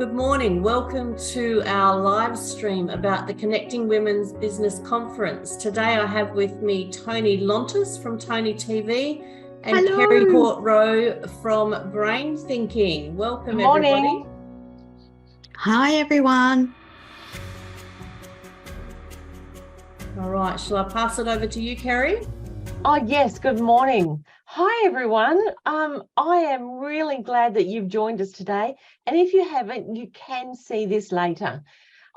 Good morning. Welcome to our live stream about the Connecting Women's Business Conference. Today I have with me Toni Lontis from Toni TV and Hello. Kerry Hort Rowe from Brain Thinking. Welcome, Good morning. everybody. Hi, everyone. All right, shall I pass it over to you, Kerry? Oh, yes. Good morning. Hi, everyone. I am really glad that you've joined us today. And if you haven't, you can see this later.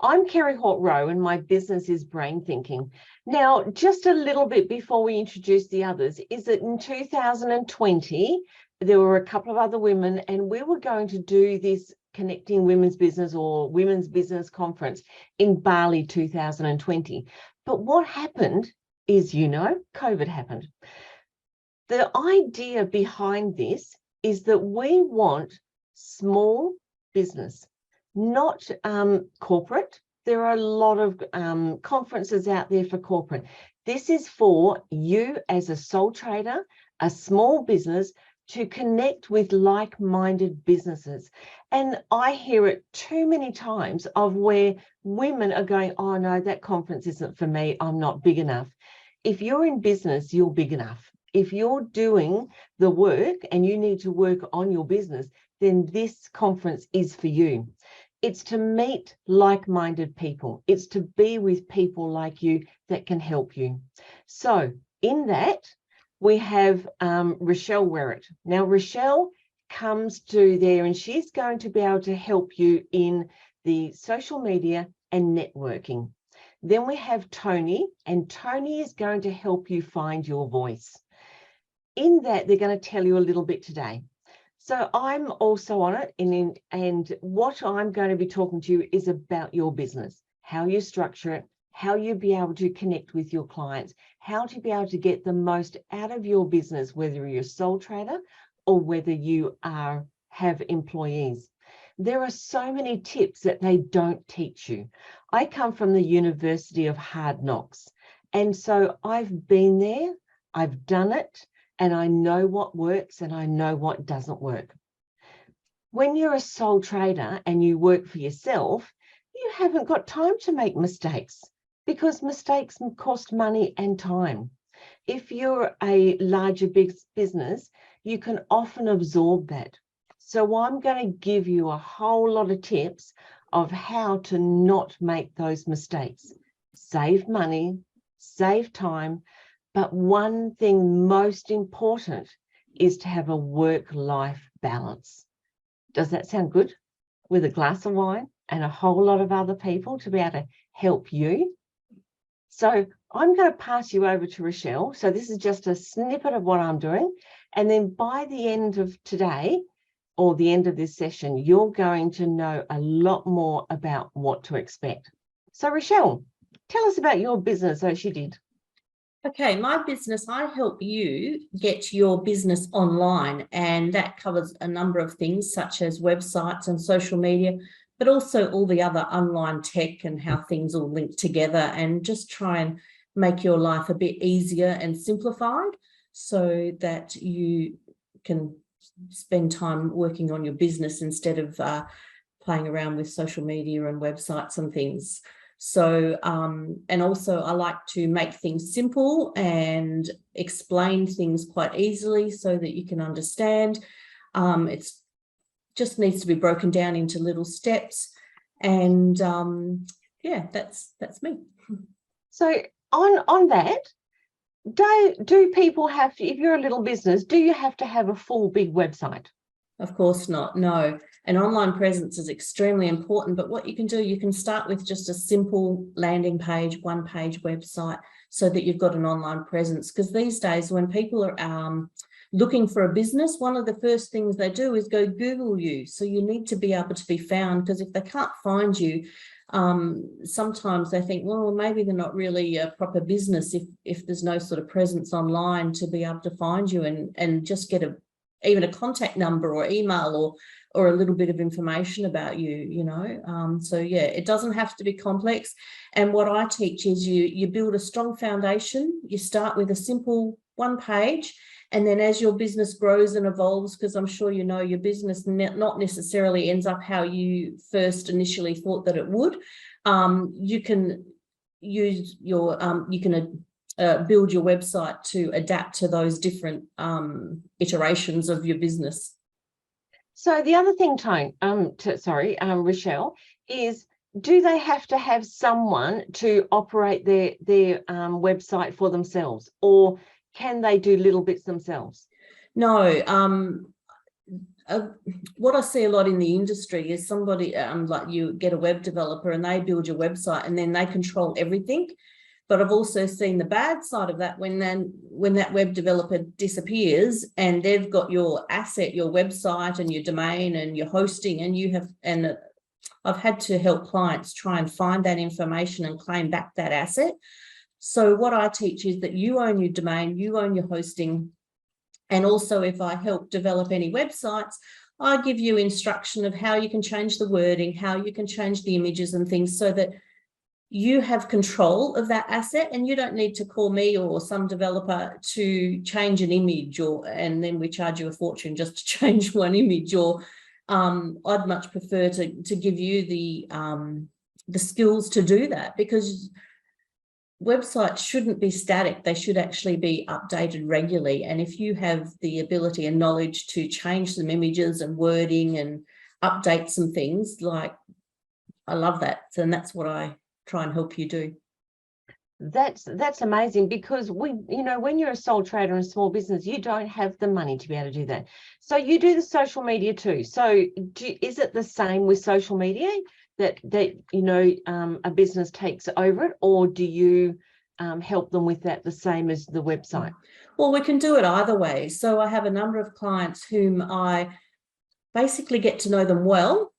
I'm Kerry Hort Rowe and my business is Brain Thinking. Now, just a little bit before we introduce the others, is that in 2020, there were a couple of other women and we were going to do this Connecting Women's Business or Women's Business Conference in Bali 2020. But what happened is, COVID happened. The idea behind this is that we want small business, not corporate. There are a lot of conferences out there for corporate. This is for you as a sole trader, a small business, to connect with like-minded businesses. And I hear it too many times of where women are going, oh no, that conference isn't for me, I'm not big enough. If you're in business, you're big enough. If you're doing the work and you need to work on your business, then this conference is for you. It's to meet like-minded people. It's to be with people like you that can help you. So in that, we have Rochelle Werrett. Now, Rochelle comes to there and she's going to be able to help you in the social media and networking. Then we have Toni, and Toni is going to help you find your voice. In that, they're going to tell you a little bit today. So I'm also on it, and what I'm going to be talking to you is about your business, how you structure it, how you be able to connect with your clients, how to be able to get the most out of your business, whether you're a sole trader or whether you have employees. There are so many tips that they don't teach you. I come from the University of Hard Knocks, and so I've been there, I've done it, and I know what works and I know what doesn't work. When you're a sole trader and you work for yourself, you haven't got time to make mistakes because mistakes cost money and time. If you're a larger big business, you can often absorb that. So I'm going to give you a whole lot of tips of how to not make those mistakes. Save money, save time, but one thing most important is to have a work-life balance. Does that sound good? With a glass of wine and a whole lot of other people to be able to help you. So I'm going to pass you over to Rochelle. So this is just a snippet of what I'm doing. And then by the end of today, or the end of this session, you're going to know a lot more about what to expect. So Rochelle, tell us about your business. Oh, she did. Okay, my business, I help you get your business online, and that covers a number of things such as websites and social media, but also all the other online tech and how things all link together, and just try and make your life a bit easier and simplified so that you can spend time working on your business instead of playing around with social media and websites and things. So, and also I like to make things simple and explain things quite easily so that you can understand. It's just needs to be broken down into little steps. And yeah, that's me. So on that, do people have to, if you're a little business, do you have to have a full big website? Of course not, no. An online presence is extremely important, but what you can do, you can start with just a simple landing page, one-page website so that you've got an online presence. Because these days when people are looking for a business, one of the first things they do is go Google you. So you need to be able to be found, because if they can't find you, sometimes they think, well, maybe they're not really a proper business if there's no sort of presence online to be able to find you and just get even a contact number or email or a little bit of information about you, So yeah, it doesn't have to be complex. And what I teach is you build a strong foundation. You start with a simple one page. And then as your business grows and evolves, because I'm sure you know your business not necessarily ends up how you first initially thought that it would, you can use your, build your website to adapt to those different iterations of your business. So the other thing, Rochelle, is do they have to have someone to operate their website for themselves, or can they do little bits themselves? No. What I see a lot in the industry is somebody like you get a web developer and they build your website and then they control everything. But I've also seen the bad side of that when that web developer disappears and they've got your asset, your website and your domain and your hosting, and I've had to help clients try and find that information and claim back that asset. So what I teach is that you own your domain, you own your hosting. And also if I help develop any websites, I give you instruction of how you can change the wording, how you can change the images and things so that you have control of that asset and you don't need to call me or some developer to change an image and then we charge you a fortune just to change one image. Or I'd much prefer to give you the skills to do that, because websites shouldn't be static. They should actually be updated regularly. And if you have the ability and knowledge to change some images and wording and update some things, like, I love that. And that's what I try and help you do. That's amazing, because when you're a sole trader in a small business, you don't have the money to be able to do that. So you do the social media too. So is it the same with social media that a business takes over it, or do you help them with that the same as the website? Well, we can do it either way. So I have a number of clients whom I basically get to know them well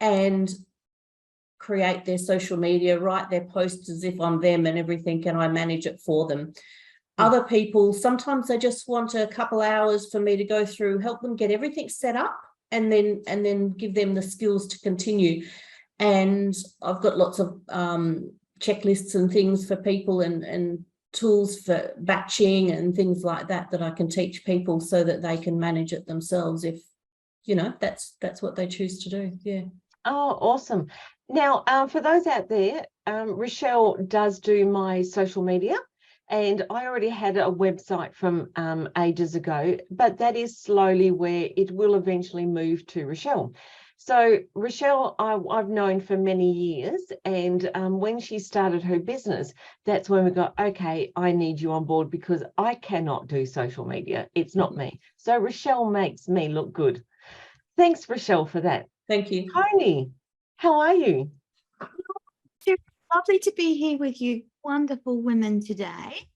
and create their social media, write their posts as if I'm them and everything, and I manage it for them. Other people, sometimes they just want a couple hours for me to go through, help them get everything set up, and then give them the skills to continue. And I've got lots of checklists and things for people and tools for batching and things like that I can teach people so that they can manage it themselves if, that's what they choose to do. Yeah. Oh, awesome. Now, for those out there, Rochelle does do my social media, and I already had a website from ages ago, but that is slowly where it will eventually move to Rochelle. So Rochelle, I've known for many years, and when she started her business, that's when we got, okay, I need you on board because I cannot do social media. It's not me. So Rochelle makes me look good. Thanks, Rochelle, for that. Thank you. Toni, how are you? It's lovely to be here with you wonderful women today.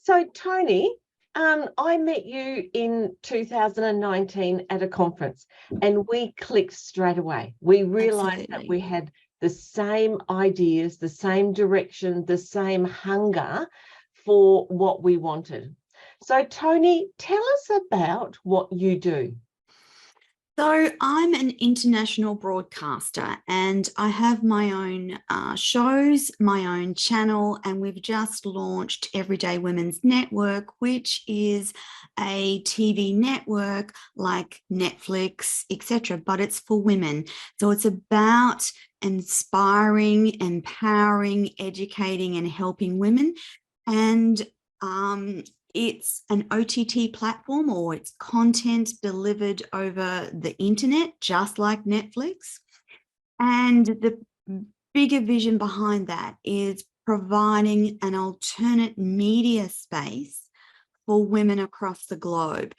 So Toni, I met you in 2019 at a conference and we clicked straight away. We realized that we had the same ideas, the same direction, the same hunger for what we wanted. So Toni, tell us about what you do. So I'm an international broadcaster and I have my own shows, my own channel, and we've just launched Everyday Women's Network, which is a TV network like Netflix, etc., but it's for women. So it's about inspiring, empowering, educating, and helping women. And it's an OTT platform, or it's content delivered over the internet, just like Netflix. And the bigger vision behind that is providing an alternate media space for women across the globe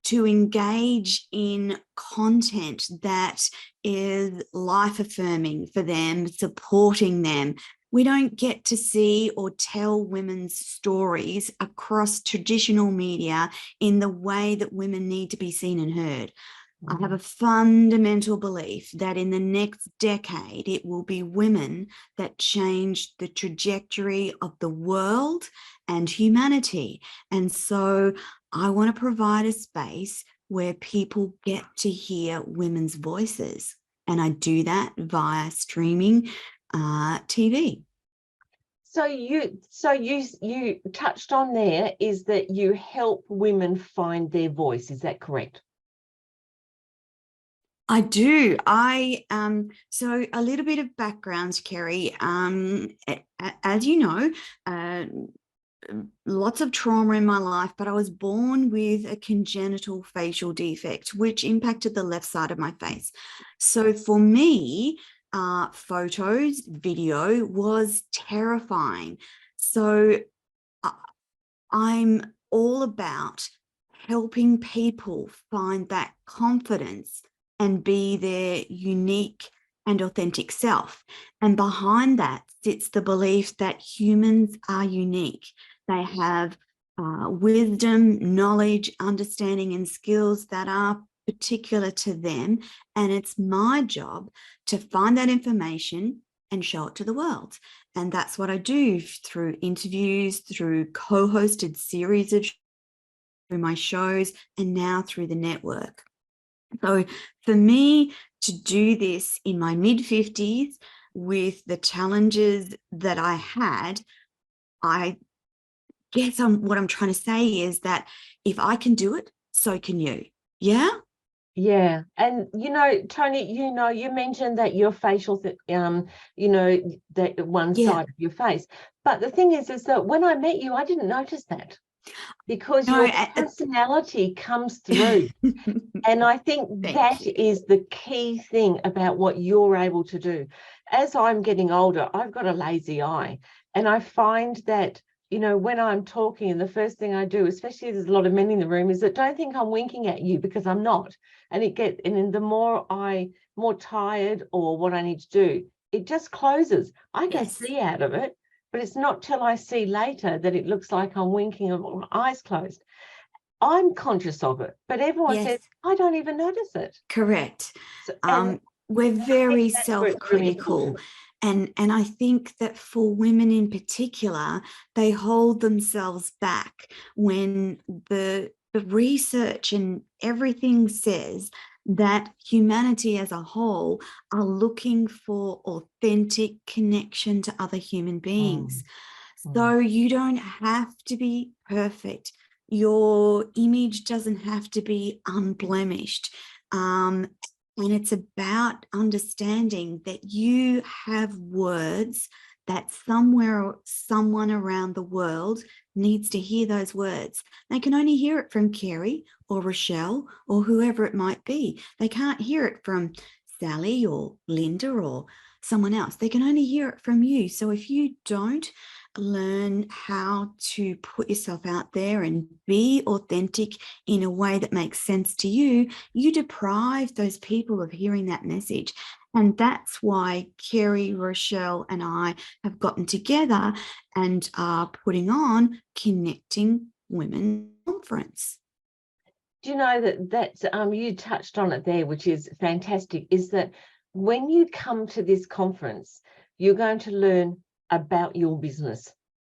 to engage in content that is life-affirming for them, supporting them. We don't get to see or tell women's stories across traditional media in the way that women need to be seen and heard. I have a fundamental belief that in the next decade, it will be women that change the trajectory of the world and humanity. And so I want to provide a space where people get to hear women's voices. And I do that via streaming TV. So you touched on there is that you help women find their voice. Is that correct? I do. So a little bit of background, Kerry. As you know, lots of trauma in my life, but I was born with a congenital facial defect, which impacted the left side of my face. So for me, photos, video was terrifying. So I'm all about helping people find that confidence and be their unique and authentic self. And behind that sits the belief that humans are unique. They have wisdom, knowledge, understanding, and skills that are particular to them. And it's my job to find that information and show it to the world. And that's what I do through interviews, through co-hosted series of through my shows, and now through the network. So for me to do this in my mid-50s with the challenges that I had, I guess what I'm trying to say is that if I can do it, so can you. Yeah? Yeah. And, you know, Toni, you mentioned that your facial, that one side of your face. But the thing is that when I met you, I didn't notice that. Because your personality comes through. And I think that is the key thing about what you're able to do. As I'm getting older, I've got a lazy eye. And I find that, you know, when I'm talking, and the first thing I do, especially if there's a lot of men in the room, is that don't think I'm winking at you, because I'm not. And then the more tired or what I need to do, it just closes. I can see out of it. But it's not till I see later that it looks like I'm winking or my eyes closed. I'm conscious of it, but everyone says, I don't even notice it. Correct. So, we're very self-critical. And I think that for women in particular, they hold themselves back when the research and everything says that humanity as a whole are looking for authentic connection to other human beings. So you don't have to be perfect. Your image doesn't have to be unblemished. And it's about understanding that you have words that someone around the world needs to hear those words. They can only hear it from Kerry or Rochelle or whoever it might be. They can't hear it from Sally or Linda or someone else. They can only hear it from you. So if you don't learn how to put yourself out there and be authentic in a way that makes sense to you, you deprive those people of hearing that message. And that's why Kerry, Rochelle, and I have gotten together and are putting on Connecting Women Conference. Do you know that's you touched on it there, which is fantastic, is that when you come to this conference, you're going to learn about your business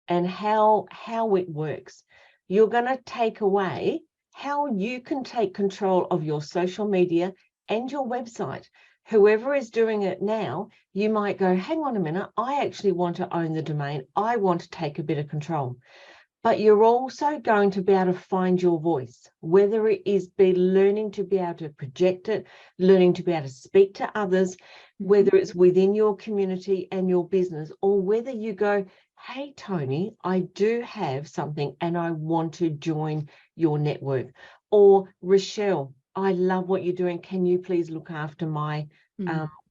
and how it works. You're going to take away how you can take control of your social media and your website. Whoever is doing it now, you might go, hang on a minute, I actually want to own the domain. I want to take a bit of control. But you're also going to be able to find your voice, whether it is learning to be able to project it, learning to be able to speak to others, whether it's within your community and your business, or whether you go, hey, Toni, I do have something and I want to join your network. Or Rochelle, I love what you're doing. Can you please look after my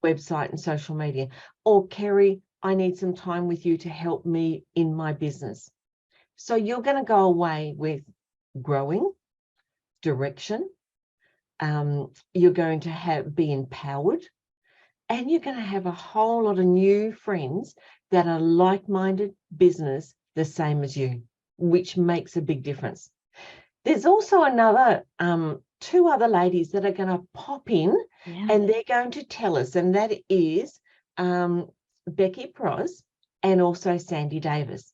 website and social media? Or Kerry, I need some time with you to help me in my business. So you're going to go away with growing, direction. You're going to be empowered, and you're going to have a whole lot of new friends that are like-minded business, the same as you, which makes a big difference. There's also another two other ladies that are going to pop in, and they're going to tell us, and that is Becky Pross and also Sandy Davis.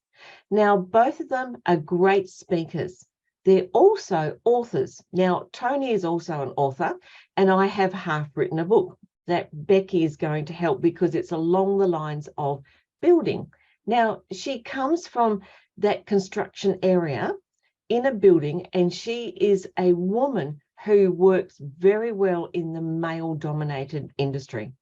Now, both of them are great speakers. They're also authors. Now, Toni is also an author, and I have half written a book that Becky is going to help, because it's along the lines of building. Now, she comes from that construction area in a building, and she is a woman who works very well in the male-dominated industry.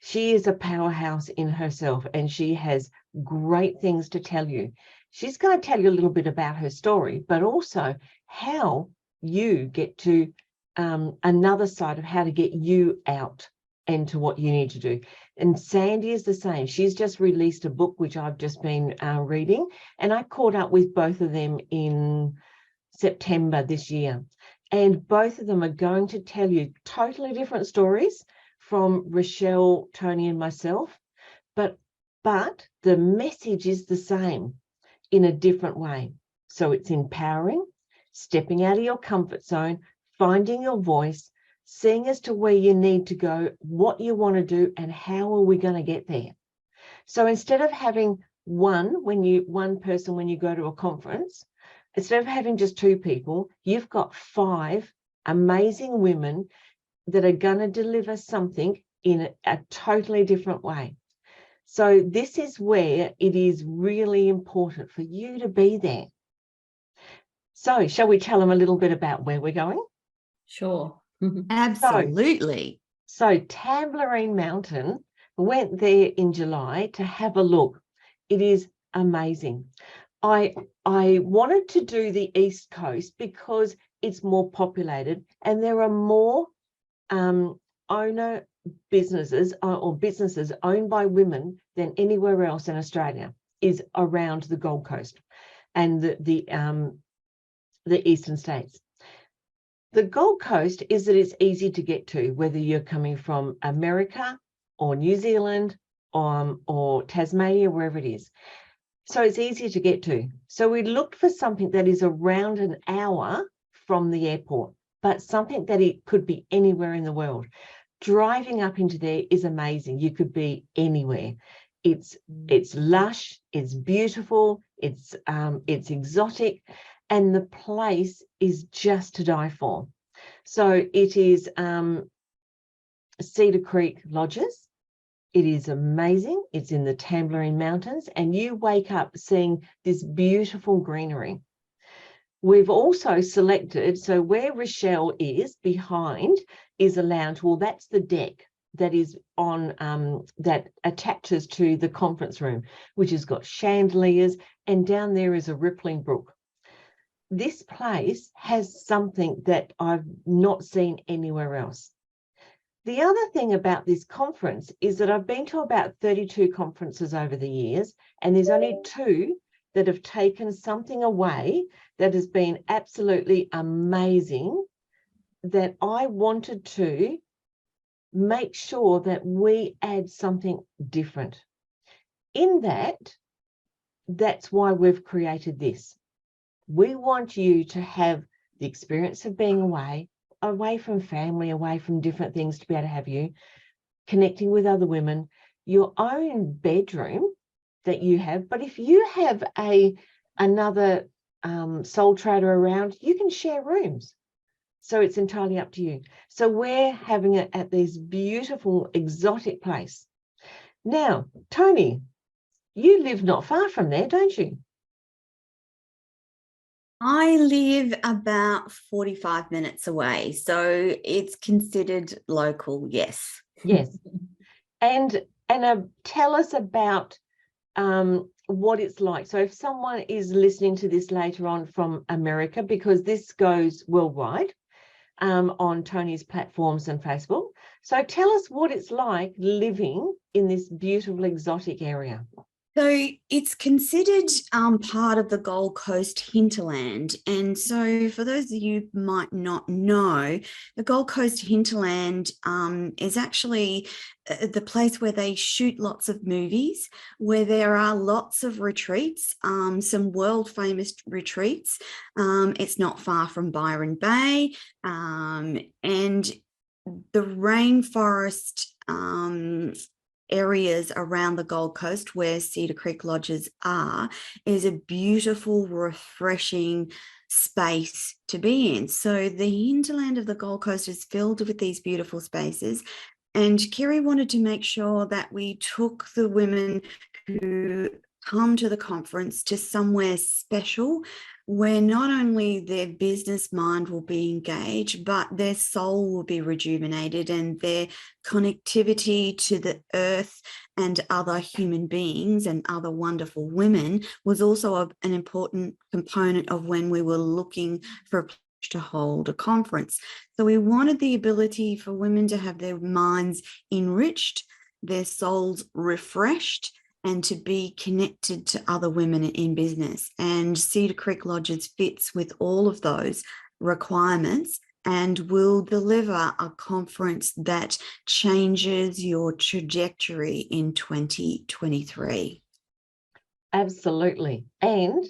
She is a powerhouse in herself, and she has great things to tell you. She's going to tell you a little bit about her story, but also how you get to another side of how to get you out into what you need to do. And Sandy is the same. She's just released a book, which I've just been reading, and I caught up with both of them in September this year. And both of them are going to tell you totally different stories from Rochelle, Toni, and myself, but the message is the same in a different way. So it's empowering, stepping out of your comfort zone, finding your voice, seeing as to where you need to go, what you want to do, and how are we going to get there. So instead of having one person when you go to a conference, instead of having just 2 people, you've got 5 amazing women that are going to deliver something in a totally different way. So this is where it is really important for you to be there. So shall we tell them a little bit about where we're going? Sure. Absolutely. So Tambourine Mountain, went there in July to have a look. It is amazing. I wanted to do the East Coast because it's more populated and there are more owner businesses or businesses owned by women than anywhere else in Australia is around the Gold Coast and the eastern states. The Gold Coast is that it's easy to get to, whether you're coming from America or New Zealand or Tasmania, wherever it is. So it's easy to get to. So we looked for something that is around an hour from the airport, but something that it could be anywhere in the world. Driving up into there is amazing. You could be anywhere. It's lush, it's beautiful, it's exotic, and the place is just to die for. So it is Cedar Creek Lodges. It is amazing. It's in the Tambourine Mountains, and you wake up seeing this beautiful greenery. We've also selected, so where Rochelle is behind is a lounge. Well, that's the deck that is on, that attaches to the conference room, which has got chandeliers, and down there is a rippling brook. This place has something that I've not seen anywhere else. The other thing about this conference is that I've been to about 32 conferences over the years, and there's only 2 that have taken something away that has been absolutely amazing, that I wanted to make sure that we add something different. In that, that's why we've created this. We want you to have the experience of being away from family, away from different things, to be able to have you connecting with other women, your own bedroom that you have. But if you have another soul trader around, you can share rooms. So it's entirely up to you. So we're having it at this beautiful exotic place. Now, Toni, you live not far from there, don't you? I live about 45 minutes away, so it's considered local, yes. Yes. And tell us about what it's like. So if someone is listening to this later on from America, because this goes worldwide on Toni's platforms and Facebook. So tell us what it's like living in this beautiful exotic area. So it's considered part of the Gold Coast hinterland. And so for those of you who might not know, the Gold Coast hinterland is actually the place where they shoot lots of movies, where there are lots of retreats, some world famous retreats. It's not far from Byron Bay, and the rainforest areas around the Gold Coast where Cedar Creek Lodges are is a beautiful, refreshing space to be in. So the hinterland of the Gold Coast is filled with these beautiful spaces. And Kerry wanted to make sure that we took the women who come to the conference to somewhere special where not only their business mind will be engaged, but their soul will be rejuvenated, and their connectivity to the earth and other human beings and other wonderful women was also an important component of when we were looking for a place to hold a conference. So we wanted the ability for women to have their minds enriched, their souls refreshed, and to be connected to other women in business. And Cedar Creek Lodges fits with all of those requirements and will deliver a conference that changes your trajectory in 2023. Absolutely. And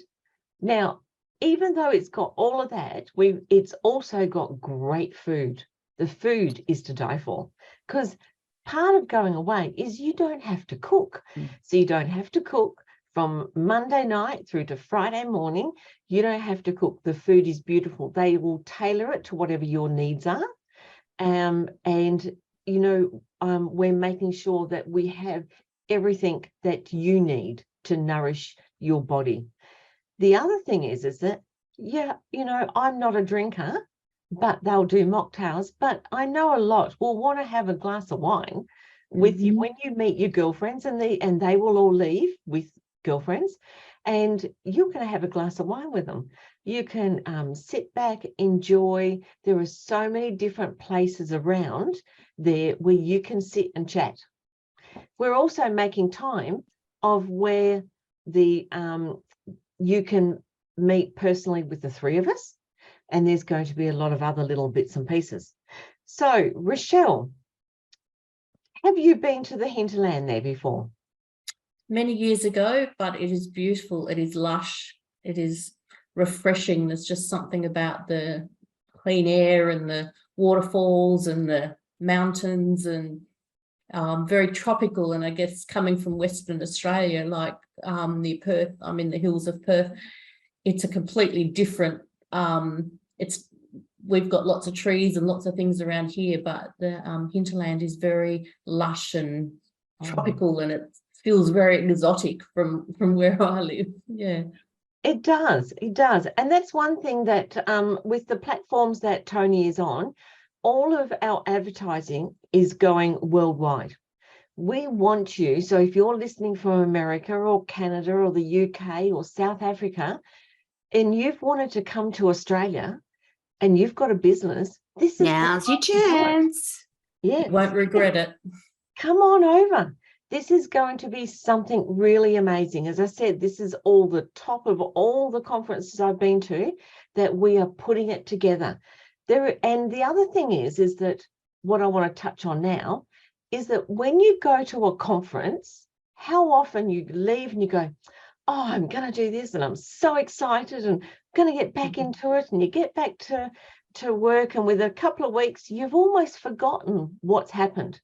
now, even though it's got all of that, it's also got great food. The food is to die for, because part of going away is you don't have to cook. So you don't have to cook from Monday night through to Friday morning. You don't have to cook. The food is beautiful. They will tailor it to whatever your needs are. And, you know, we're making sure that we have everything that you need to nourish your body. The other thing is that, yeah, you know, I'm not a drinker, but they'll do mocktails. But I know a lot will want to have a glass of wine with you when you meet your girlfriends, and they will all leave with girlfriends, and you're going to have a glass of wine with them. You can sit back, enjoy. There are so many different places around there where you can sit and chat. We're also making time of where you can meet personally with the three of us. And there's going to be a lot of other little bits and pieces. So, Rochelle, have you been to the hinterland there before? Many years ago, but it is beautiful. It is lush. It is refreshing. There's just something about the clean air and the waterfalls and the mountains, and very tropical. And I guess coming from Western Australia, like near Perth, I'm in the hills of Perth, it's a completely different we've got lots of trees and lots of things around here, but the hinterland is very lush and tropical, and it feels very exotic from where I live. Yeah, it does. And that's one thing that with the platforms that Toni is on, all of our advertising is going worldwide. We want you, so if you're listening from America or Canada or the UK or South Africa, and you've wanted to come to Australia and you've got a business, this is now's your chance. Yeah, you won't regret it. Come on over. This is going to be something really amazing. As I said, this is all the top of all the conferences I've been to that we are putting it together. And the other thing is that what I want to touch on now is that when you go to a conference, how often you leave and you go, oh, I'm going to do this and I'm so excited and I'm going to get back into it, and you get back to work, and with a couple of weeks, you've almost forgotten what's happened.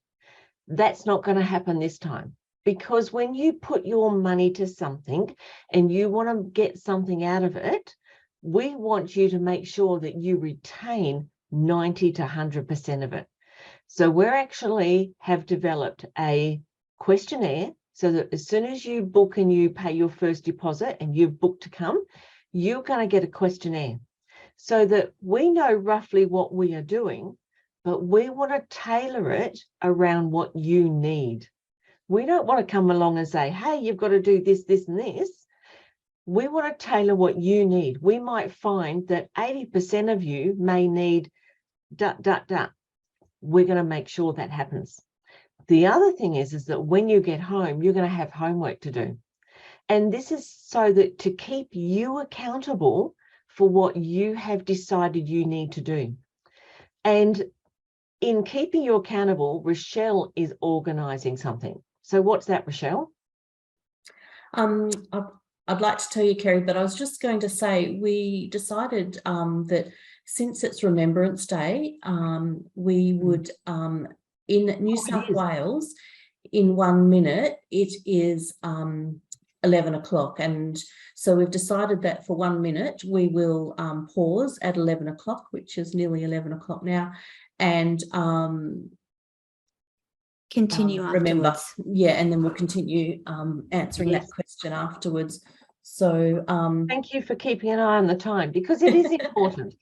That's not going to happen this time, because when you put your money to something and you want to get something out of it, we want you to make sure that you retain 90 to 100% of it. So we actually have developed a questionnaire, so that as soon as you book and you pay your first deposit and you've booked to come, you're going to get a questionnaire so that we know roughly what we are doing, but we want to tailor it around what you need. We don't want to come along and say, hey, you've got to do this, this, and this. We want to tailor what you need. We might find that 80% of you may need ... We're going to make sure that happens. The other thing is that when you get home, you're going to have homework to do. And this is so that to keep you accountable for what you have decided you need to do. And in keeping you accountable, Rochelle is organising something. So what's that, Rochelle? I'd like to tell you, Kerry, but I was just going to say we decided that since it's Remembrance Day, we would, in New South Wales, in 1 minute, it is 11 o'clock. And so we've decided that for 1 minute, we will pause at 11 o'clock, which is nearly 11 o'clock now, and continue remember. afterwards. Yeah, and then we'll continue answering Yes. that question afterwards. So thank you for keeping an eye on the time, because it is important.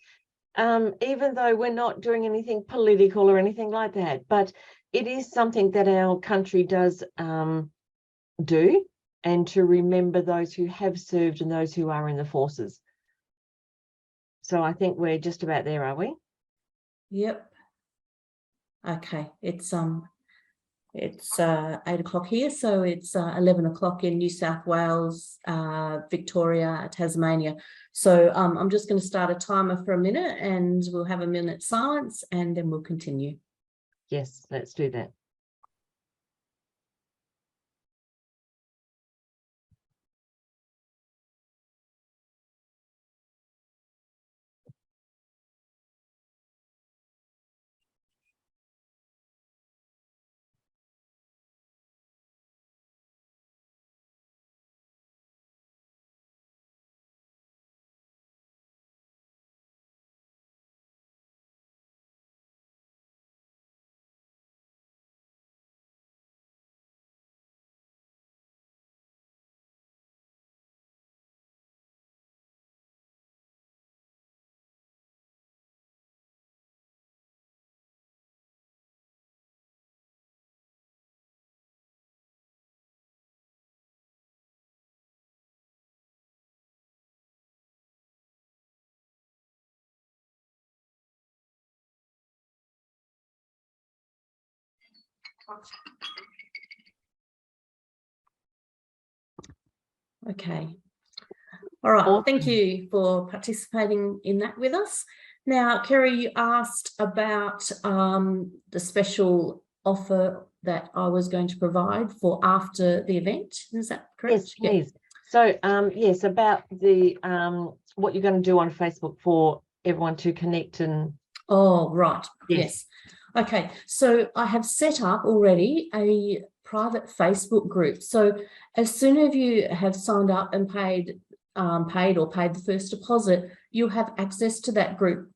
Even though we're not doing anything political or anything like that, but it is something that our country does do, and to remember those who have served and those who are in the forces. So I think we're just about there, are we? Yep. Okay, it's 8 o'clock here, so it's 11 o'clock in New South Wales, Victoria, Tasmania. So I'm just going to start a timer for a minute, and we'll have a minute silence, and then we'll continue. Yes, let's do that. Okay. All right. Awesome. Thank you for participating in that with us. Now, Kerry, you asked about the special offer that I was going to provide for after the event. Is that correct? Yes, please. So yes, about the what you're going to do on Facebook for everyone to connect and. Oh, right. Yes. Okay. So I have set up already a private Facebook group. So as soon as you have signed up and paid the first deposit, you'll have access to that group.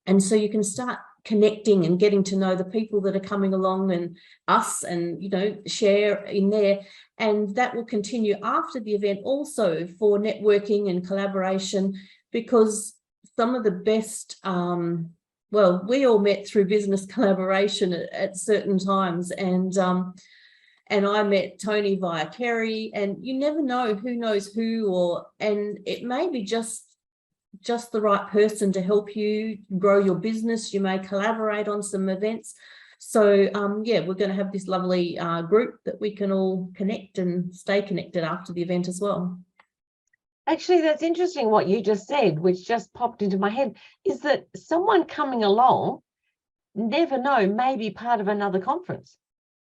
And so you can start connecting and getting to know the people that are coming along and us, and, you know, share in there. And that will continue after the event also for networking and collaboration, because some of the best, well, we all met through business collaboration at certain times, and I met Toni via Kerry, and you never know who knows who, and it may be just the right person to help you grow your business. You may collaborate on some events. So yeah, we're going to have this lovely group that we can all connect and stay connected after the event as well. Actually, that's interesting what you just said, which just popped into my head, is that someone coming along, never know, may be part of another conference,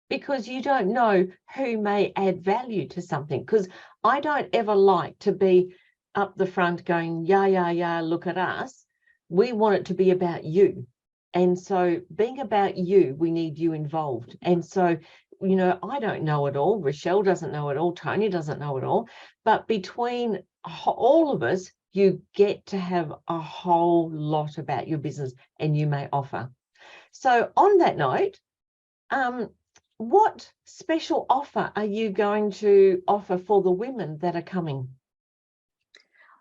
because you don't know who may add value to something. Because I don't ever like to be up the front going, yeah, look at us. We want it to be about you. And so being about you, we need you involved. And so, you know, I don't know it all. Rochelle doesn't know it all. Toni doesn't know it all. But between all of us, you get to have a whole lot about your business, and you may offer. So on that note, what special offer are you going to offer for the women that are coming?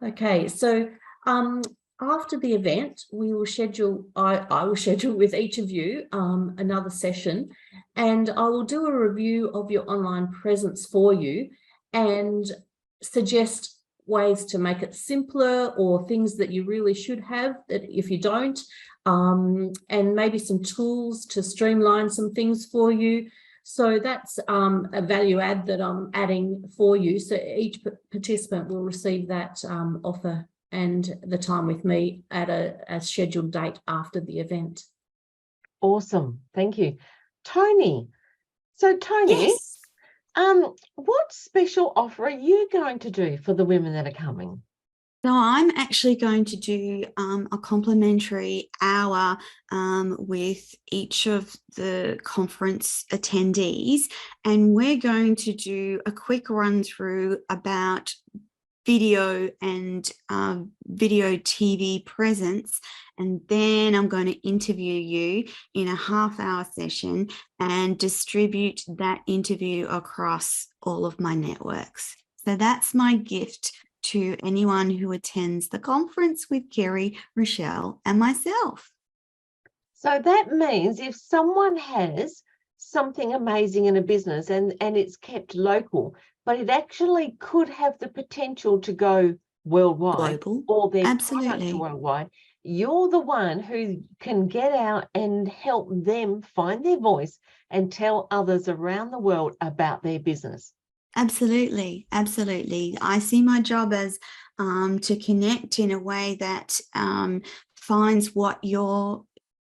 Okay, so after the event, we will schedule, I will schedule with each of you another session, and I will do a review of your online presence for you and suggest ways to make it simpler, or things that you really should have that if you don't, and maybe some tools to streamline some things for you. So that's a value add that I'm adding for you. So each participant will receive that offer and the time with me at a scheduled date after the event. Awesome. Thank you. Toni. So Toni, Yes. what special offer are you going to do for the women that are coming? So I'm actually going to do a complimentary hour with each of the conference attendees, and we're going to do a quick run through about video and video TV presence. And then I'm going to interview you in a half-hour session and distribute that interview across all of my networks. So that's my gift to anyone who attends the conference with Kerry, Rochelle, and myself. So that means if someone has something amazing in a business and it's kept local, but it actually could have the potential to go worldwide, Global. or their Absolutely. product worldwide, you're the one who can get out and help them find their voice and tell others around the world about their business. Absolutely, absolutely. I see my job as to connect in a way that finds what your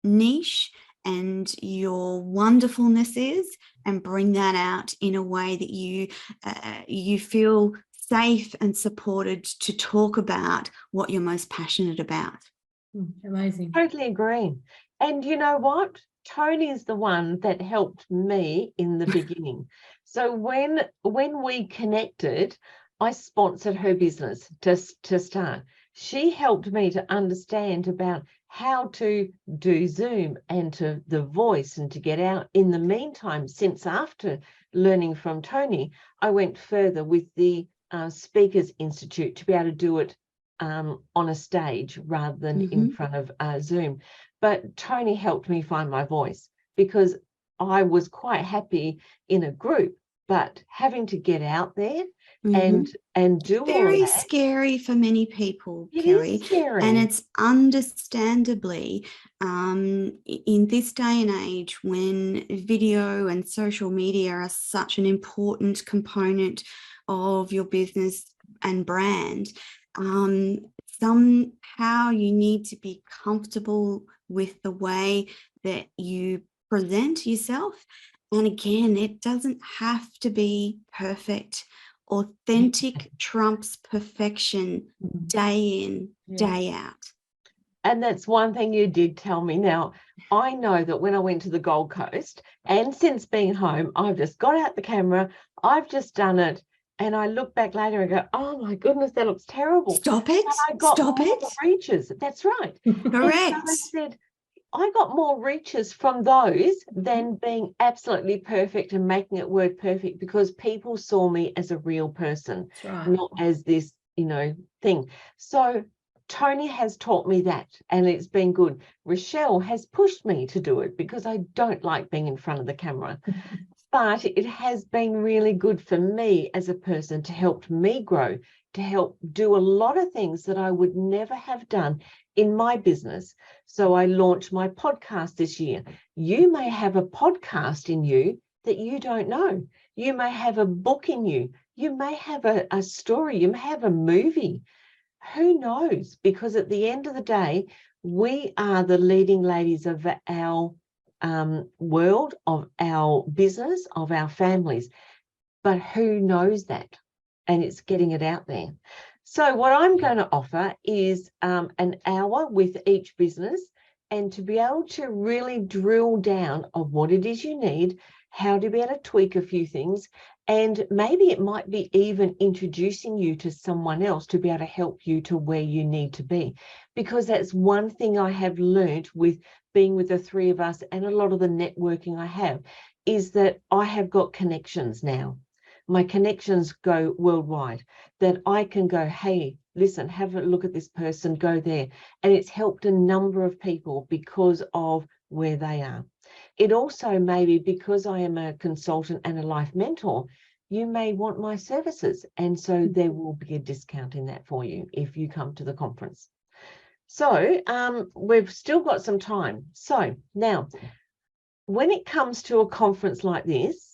niche and your wonderfulness is, and bring that out in a way that you feel safe and supported to talk about what you're most passionate about. Amazing. Totally agree. And you know what? Toni is the one that helped me in the beginning. So when we connected, I sponsored her business to start. She helped me to understand about how to do Zoom and to the voice and to get out. In the meantime, since after learning from Toni, I went further with the Speakers Institute to be able to do it on a stage rather than in front of Zoom. But Toni helped me find my voice, because I was quite happy in a group, but having to get out there and do very all that, scary for many people, it Kerry. is scary. And it's understandably in this day and age, when video and social media are such an important component of your business and brand, somehow you need to be comfortable with the way that you present yourself. And again, it doesn't have to be perfect. Authentic trumps perfection, day in, day out. And that's one thing you did tell me. Now, I know that when I went to the Gold Coast, and since being home, I've just got out the camera, I've just done it, and I look back later and go, oh my goodness, that looks terrible. Stop it. And I got Stop more it. reaches. That's right. Correct. And so I said, I got more reaches from those than being absolutely perfect and making it word perfect, because people saw me as a real person, not as this, thing. So Toni has taught me that, and it's been good. Rochelle has pushed me to do it because I don't like being in front of the camera. But it has been really good for me as a person, to help me grow, to help do a lot of things that I would never have done in my business. So I launched my podcast this year. You may have a podcast in you that you don't know. You may have a book in you. You may have a story. You may have a movie. Who knows? Because at the end of the day, we are the leading ladies of our world, of our business, of our families. But who knows that? And it's getting it out there. So what I'm going to offer is an hour with each business, and to be able to really drill down of what it is you need, how to be able to tweak a few things, and maybe it might be even introducing you to someone else to be able to help you to where you need to be. Because that's one thing I have learned with being with the three of us, and a lot of the networking I have, is that I have got connections now. My connections go worldwide, that I can go, hey, listen, have a look at this person, go there. And it's helped a number of people because of where they are. It also may be because I am a consultant and a life mentor, you may want my services. And so there will be a discount in that for you if you come to the conference. So we've still got some time. So now, when it comes to a conference like this,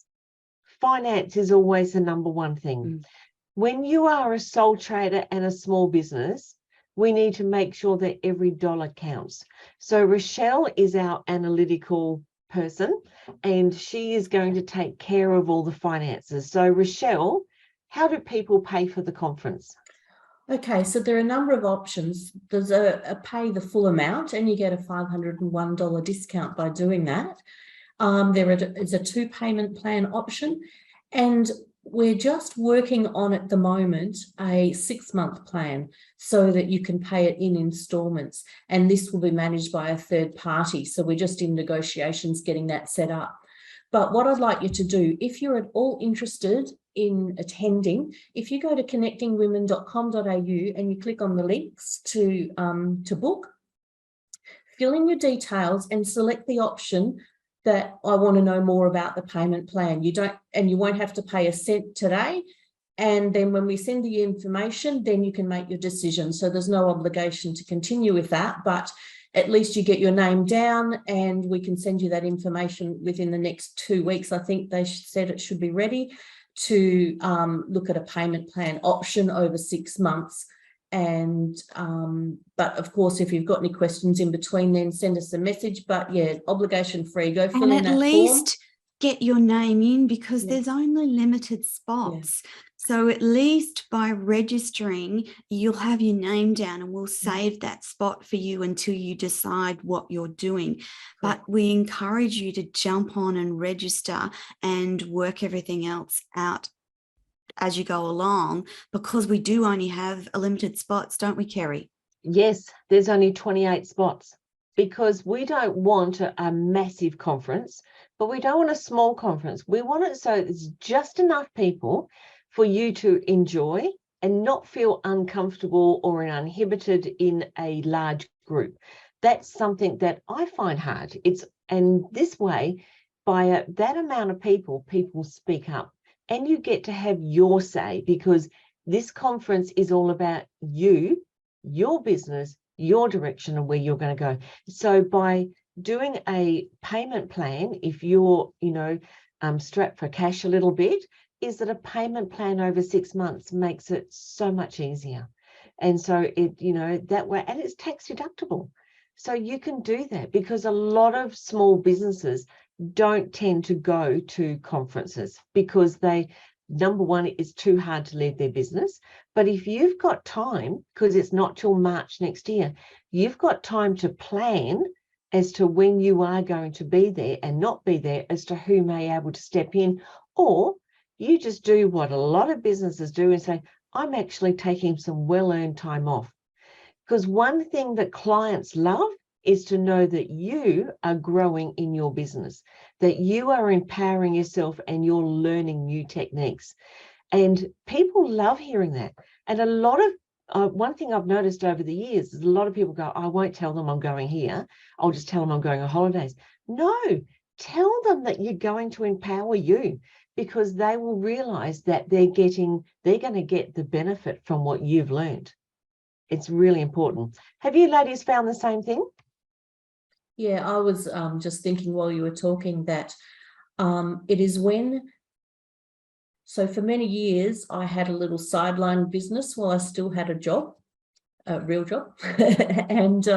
finance is always the number one thing. When you are a sole trader and a small business, we need to make sure that every dollar counts. So Rochelle is our analytical person, and she is going to take care of all the finances. So Rochelle, how do people pay for the conference? Okay, so there are a number of options. There's a pay the full amount, and you get a $501 discount by doing that. There is a 2-payment plan option. And we're just working on at the moment a 6-month plan so that you can pay it in installments, and this will be managed by a third party. So we're just in negotiations getting that set up. But what I'd like you to do, if you're at all interested in attending, if you go to connectingwomen.com.au and you click on the links to book, fill in your details and select the option that I want to know more about the payment plan. You won't have to pay a cent today. And then when we send you information, then you can make your decision. So there's no obligation to continue with that, but at least you get your name down and we can send you that information within the next 2 weeks. I think they said it should be ready to look at a payment plan option over 6 months. And but of course, if you've got any questions in between, then send us a message. But yeah, obligation free. Go fill in that form. And at least get your name in, because there's only limited spots. So at least by registering, you'll have your name down and we'll save that spot for you until you decide what you're doing. But we encourage you to jump on and register and work everything else out as you go along, because we do only have a limited spots, don't we, Kerry? Yes, there's only 28 spots, because we don't want a massive conference, but we don't want a small conference. We want it so it's just enough people for you to enjoy and not feel uncomfortable or uninhibited in a large group. That's something that I find hard. And this way, by that amount of people speak up. And you get to have your say, because this conference is all about you, your business, your direction and where you're going to go. So by doing a payment plan, if you're, strapped for cash a little bit, is that a payment plan over 6 months makes it so much easier. And so that way, and it's tax deductible. So you can do that, because a lot of small businesses don't tend to go to conferences because number one, it's too hard to leave their business. But if you've got time, because it's not till March next year, you've got time to plan as to when you are going to be there and not be there, as to who may be able to step in. Or you just do what a lot of businesses do and say, I'm actually taking some well-earned time off. Because one thing that clients love is to know that you are growing in your business, that you are empowering yourself and you're learning new techniques. And people love hearing that. And a lot of, one thing I've noticed over the years is a lot of people go, I won't tell them I'm going here. I'll just tell them I'm going on holidays. No, tell them that you're going to empower you, because they will realize that they're going to get the benefit from what you've learned. It's really important. Have you ladies found the same thing? Yeah, I was just thinking while you were talking that it is so for many years, I had a little sideline business while I still had a job, a real job. And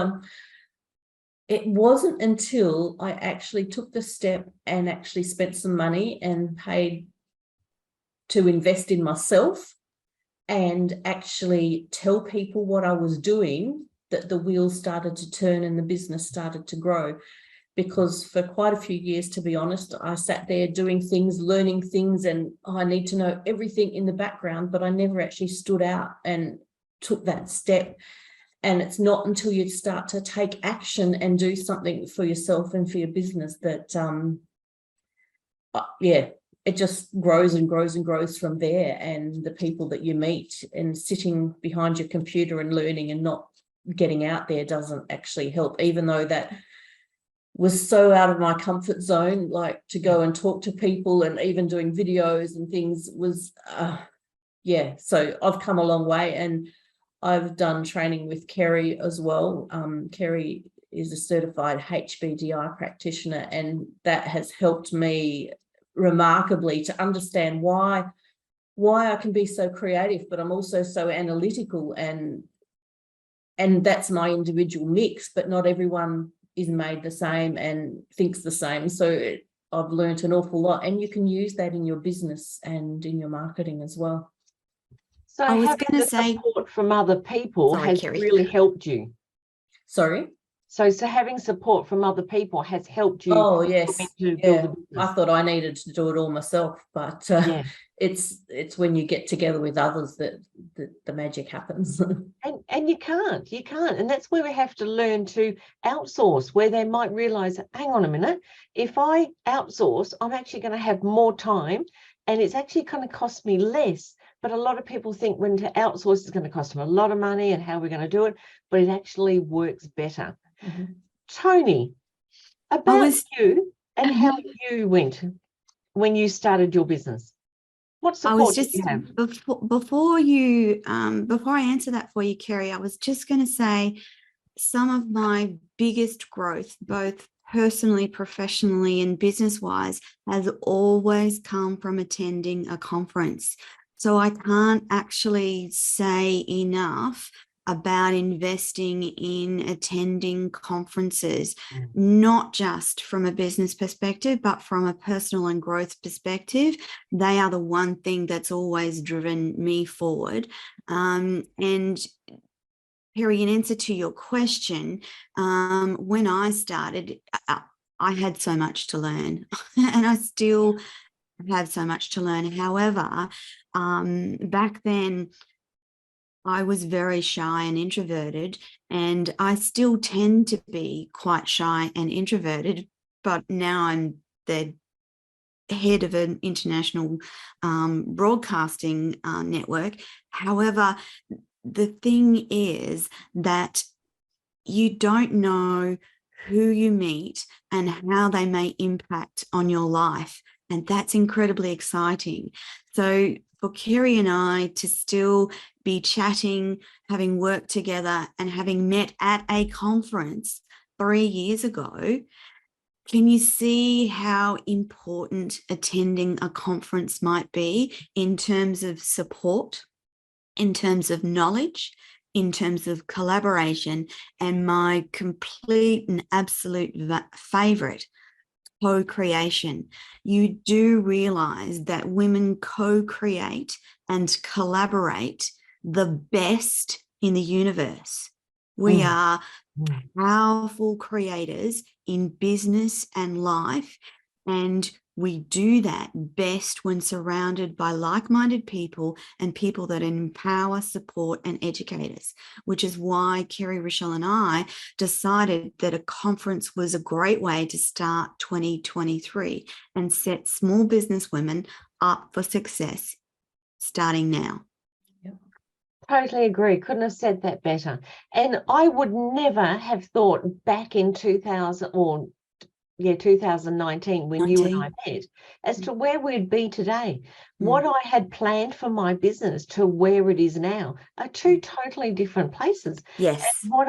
it wasn't until I actually took the step and actually spent some money and paid to invest in myself and actually tell people what I was doing, that the wheels started to turn and the business started to grow. Because for quite a few years, to be honest, I sat there doing things, learning things, and I need to know everything in the background, but I never actually stood out and took that step. And it's not until you start to take action and do something for yourself and for your business that, it just grows and grows and grows from there. And the people that you meet, and sitting behind your computer and learning and not getting out there doesn't actually help, even though that was so out of my comfort zone, like to go and talk to people and even doing videos and things was, so I've come a long way. And I've done training with Kerry as well. Kerry is a certified HBDI practitioner, and that has helped me remarkably to understand why I can be so creative, but I'm also so analytical, and that's my individual mix, but not everyone is made the same and thinks the same. So I've learned an awful lot, and you can use that in your business and in your marketing as well. So I was going to say, support from other people has really helped you. Sorry? So having support from other people has helped you Oh, yes. to build Yeah. a business. I thought I needed to do it all myself, but Yeah. it's when you get together with others that the magic happens. And you can't. And that's where we have to learn to outsource, where they might realize, hang on a minute, if I outsource, I'm actually going to have more time and it's actually going to cost me less. But a lot of people think when to outsource is going to cost them a lot of money and how we're going to do it, but it actually works better. Mhm. Toni, about you and how you went when you started your business. What support did you have? Before I answer that for you, Kerry, I was just going to say some of my biggest growth, both personally, professionally, and business-wise, has always come from attending a conference. So I can't actually say enough about investing in attending conferences, not just from a business perspective, but from a personal and growth perspective. They are the one thing that's always driven me forward. And Kerry, in answer to your question, when I started, I had so much to learn and I still have so much to learn. However, back then, I was very shy and introverted, and I still tend to be quite shy and introverted, but now I'm the head of an international broadcasting network. However, the thing is that you don't know who you meet and how they may impact on your life. And that's incredibly exciting. So for Kerry and I to still be chatting, having worked together and having met at a conference 3 years ago, can you see how important attending a conference might be in terms of support, in terms of knowledge, in terms of collaboration, and my complete and absolute favorite, co-creation? You do realize that women co-create and collaborate the best in the universe. We are powerful creators in business and life, and we do that best when surrounded by like-minded people and people that empower, support, and educate us, which is why Kerry, Rochelle, and I decided that a conference was a great way to start 2023 and set small business women up for success starting now. Totally agree. Couldn't have said that better. And I would never have thought back in 2019 when you and I met as to where we'd be today. What I had planned for my business to where it is now are two totally different places. Yes. And what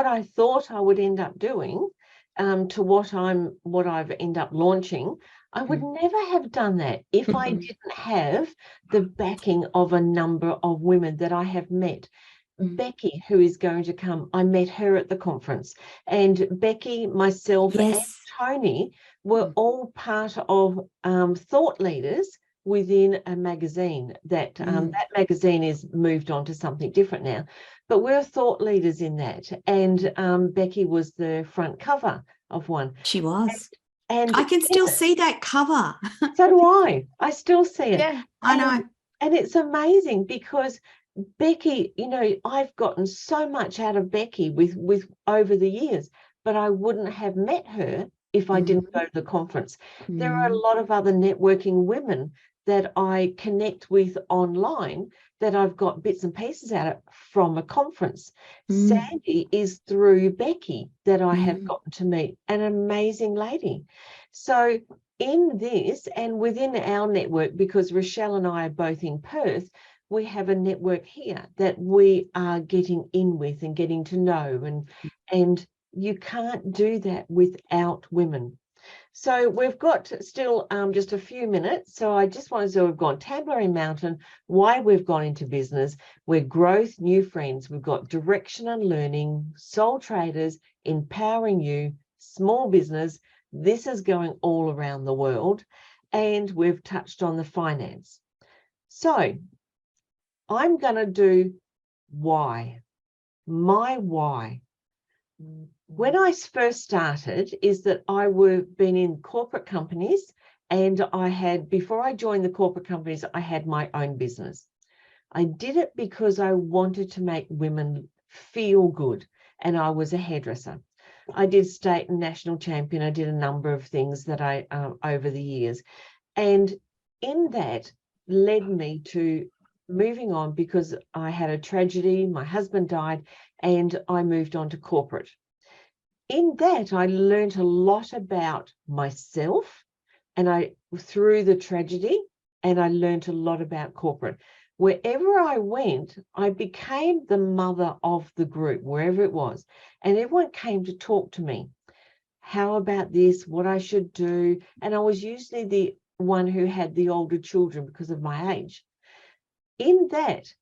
I thought I would end up doing to what I've ended up launching, I would never have done that if I didn't have the backing of a number of women that I have met. Becky, who is going to come, I met her at the conference, and Becky, myself, and Toni were all part of thought leaders within a magazine that that magazine is moved on to something different now, but we're thought leaders in that. And Becky was the front cover of one. She was. And I can still see that cover. So do I. I still see it. Yeah, I know. And it's amazing because Becky, you know, I've gotten so much out of Becky with over the years, but I wouldn't have met her if I didn't go to the conference. There are a lot of other networking women that I connect with online that I've got bits and pieces out of from a conference. Sandy is through Becky that I have gotten to meet, an amazing lady. So in this and within our network, because Rochelle and I are both in Perth, we have a network here that we are getting in with and getting to know, and you can't do that without women. So we've got still just a few minutes. So I just want to say we've gone Tambourine Mountain, why we've gone into business, we're growth, new friends, we've got direction and learning, soul traders, empowering you, small business. This is going all around the world, and we've touched on the finance. So I'm going to do why, my why. When I first started is that I been in corporate companies, and before I joined the corporate companies, I had my own business. I did it because I wanted to make women feel good, and I was a hairdresser. I did state and national champion. I did a number of things that I over the years, and in that led me to moving on because I had a tragedy. My husband died, and I moved on to corporate. In that, I learned a lot about myself, and through the tragedy, and I learned a lot about corporate. Wherever I went, I became the mother of the group, wherever it was, and everyone came to talk to me. How about this? What I should do? And I was usually the one who had the older children because of my age. In that,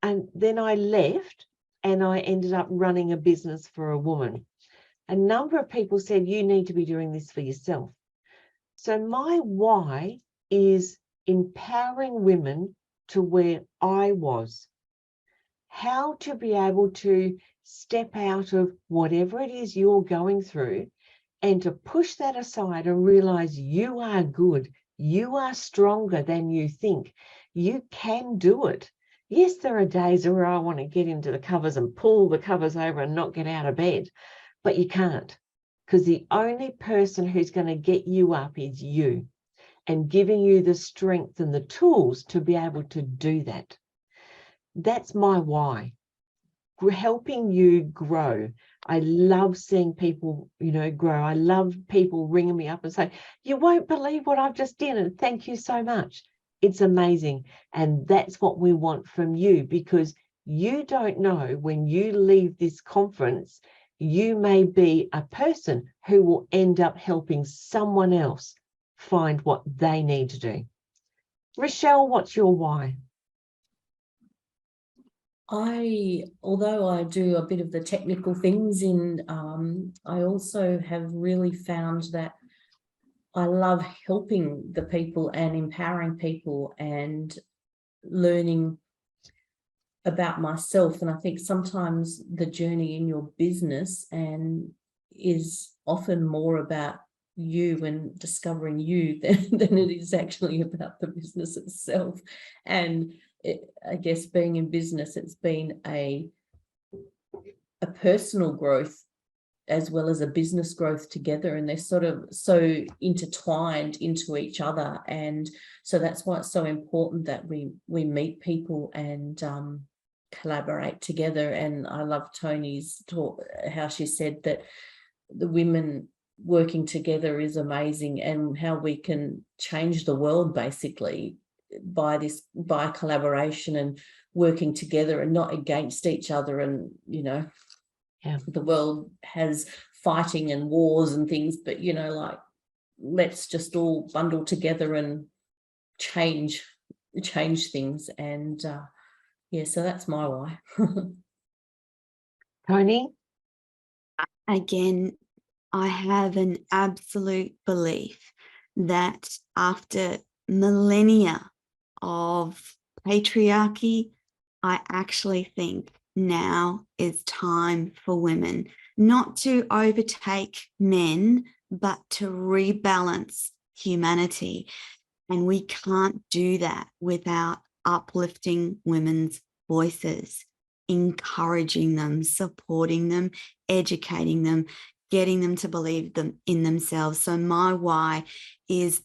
and then I left, and I ended up running a business for a woman. A number of people said, you need to be doing this for yourself. So my why is empowering women to where I was. How to be able to step out of whatever it is you're going through and to push that aside and realize you are good. You are stronger than you think. You can do it. Yes, there are days where I want to get into the covers and pull the covers over and not get out of bed. But you can't, because the only person who's going to get you up is you, and giving you the strength and the tools to be able to do that. That's my why. Helping you grow. I love seeing people, grow. I love people ringing me up and saying, you won't believe what I've just done, and thank you so much. It's amazing. And that's what we want from you, because you don't know when you leave this conference, you may be a person who will end up helping someone else find what they need to do. Rochelle, what's your why? Although I do a bit of the technical things I also have really found that I love helping the people and empowering people and learning about myself. And I think sometimes the journey in your business is often more about you and discovering you than it is actually about the business itself. And I guess being in business, it's been a personal growth as well as a business growth together, and they're sort of so intertwined into each other. And so that's why it's so important that we meet people and collaborate together. And I love Toni's talk, how she said that the women working together is amazing, and how we can change the world basically by collaboration and working together and not against each other. And the world has fighting and wars and things, but let's just all bundle together and change things. And so that's my why. Toni? Again, I have an absolute belief that after millennia of patriarchy, I actually think now is time for women not to overtake men, but to rebalance humanity. And we can't do that without uplifting women's voices, encouraging them, supporting them, educating them, getting them to believe in themselves. So my why is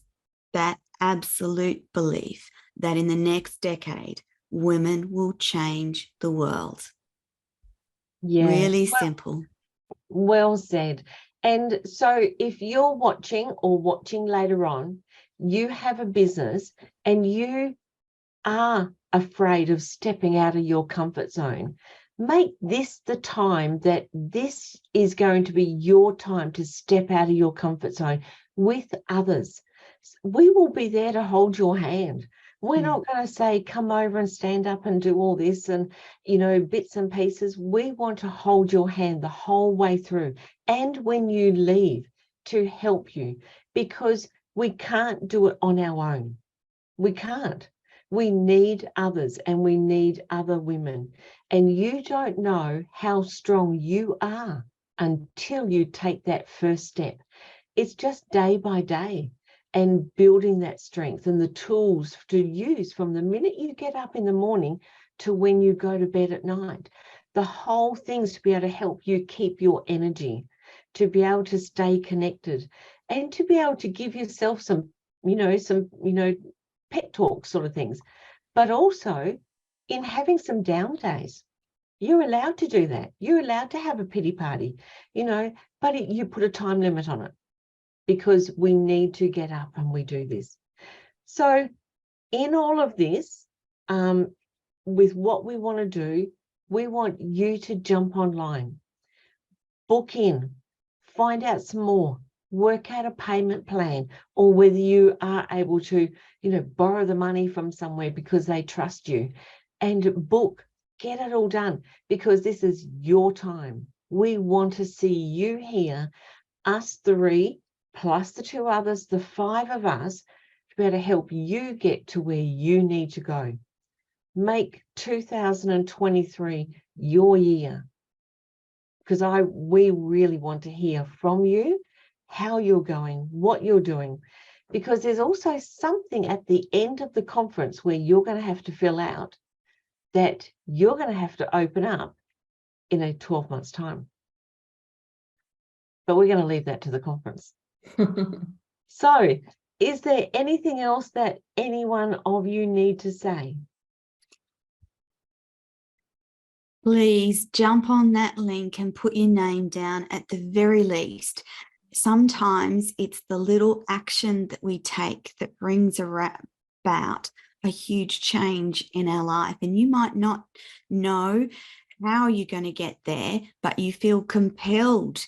that absolute belief that in the next decade, women will change the world. Yeah. Really simple. Well said. And so if you're watching or watching later on, you have a business and you are afraid of stepping out of your comfort zone, make this the time that this is going to be your time to step out of your comfort zone with others. We will be there to hold your hand. We're not going to say, come over and stand up and do all this and, bits and pieces. We want to hold your hand the whole way through. And when you leave, to help you, because we can't do it on our own. We can't. We need others, and we need other women. And you don't know how strong you are until you take that first step. It's just day by day and building that strength and the tools to use from the minute you get up in the morning to when you go to bed at night. The whole thing's to be able to help you keep your energy, to be able to stay connected, and to be able to give yourself some pep talk sort of things, but also in having some down days. You're allowed to do that. You're allowed to have a pity party, but you put a time limit on it, because we need to get up and we do this. So in all of this, with what we want to do, we want you to jump online, book in, find out some more, work out a payment plan, or whether you are able to, borrow the money from somewhere because they trust you, and book, get it all done, because this is your time. We want to see you here, us three, plus the two others, the five of us, to be able to help you get to where you need to go. Make 2023 your year, because we really want to hear from you, how you're going, what you're doing, because there's also something at the end of the conference where you're going to have to fill out that you're going to have to open up in a 12 months time. But we're going to leave that to the conference. So is there anything else that any one of you need to say? Please jump on that link and put your name down at the very least. Sometimes it's the little action that we take that brings about a huge change in our life. And you might not know how you're going to get there, but you feel compelled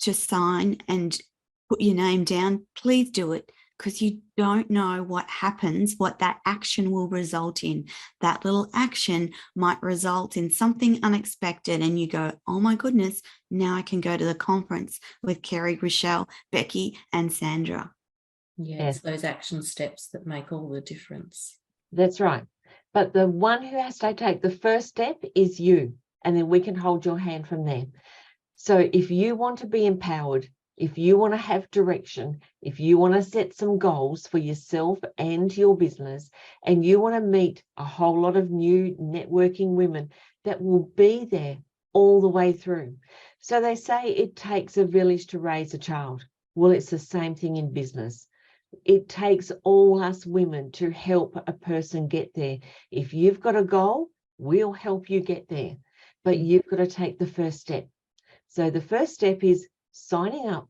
to sign and put your name down. Please do it, because you don't know what happens, what that action will result in. That little action might result in something unexpected, and you go, oh my goodness, now I can go to the conference with Kerry, Rochelle, Becky, and Sandra. Yes, those action steps that make all the difference. That's right. But the one who has to take the first step is you, and then we can hold your hand from there. So if you want to be empowered, if you want to have direction, if you want to set some goals for yourself and your business, and you want to meet a whole lot of new networking women that will be there all the way through. So they say it takes a village to raise a child. Well, it's the same thing in business. It takes all us women to help a person get there. If you've got a goal, we'll help you get there, but you've got to take the first step. So the first step is signing up,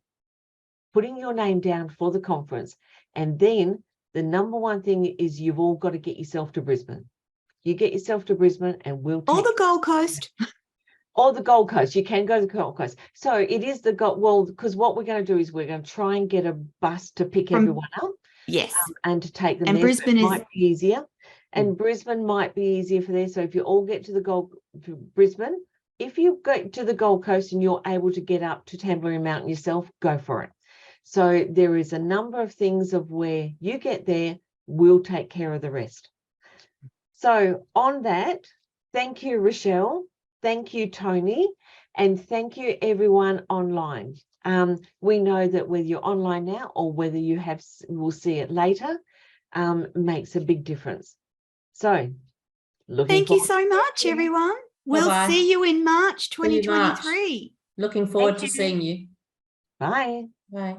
putting your name down for the conference, and then the number one thing is you've all got to get yourself to Brisbane. You get yourself to Brisbane and we'll take... Or the Gold Coast. Or the Gold Coast. You can go to the Gold Coast. So it is the Gold... Well, because what we're going to do is we're going to try and get a bus to pick everyone up. Yes. And to take them and there. Brisbane so might be easier. And Brisbane might be easier for there. So if you all get to Brisbane, if you go to the Gold Coast and you're able to get up to Tambourine Mountain yourself, go for it. So there is a number of things of where you get there, we'll take care of the rest. So on that, thank you, Rochelle. Thank you, Toni. And thank you, everyone online. We know that whether you're online now or whether you will see it later, makes a big difference. So thank you so much, everyone. We'll Bye-bye. see you in March 2023. Looking forward to seeing you. Bye. Bye.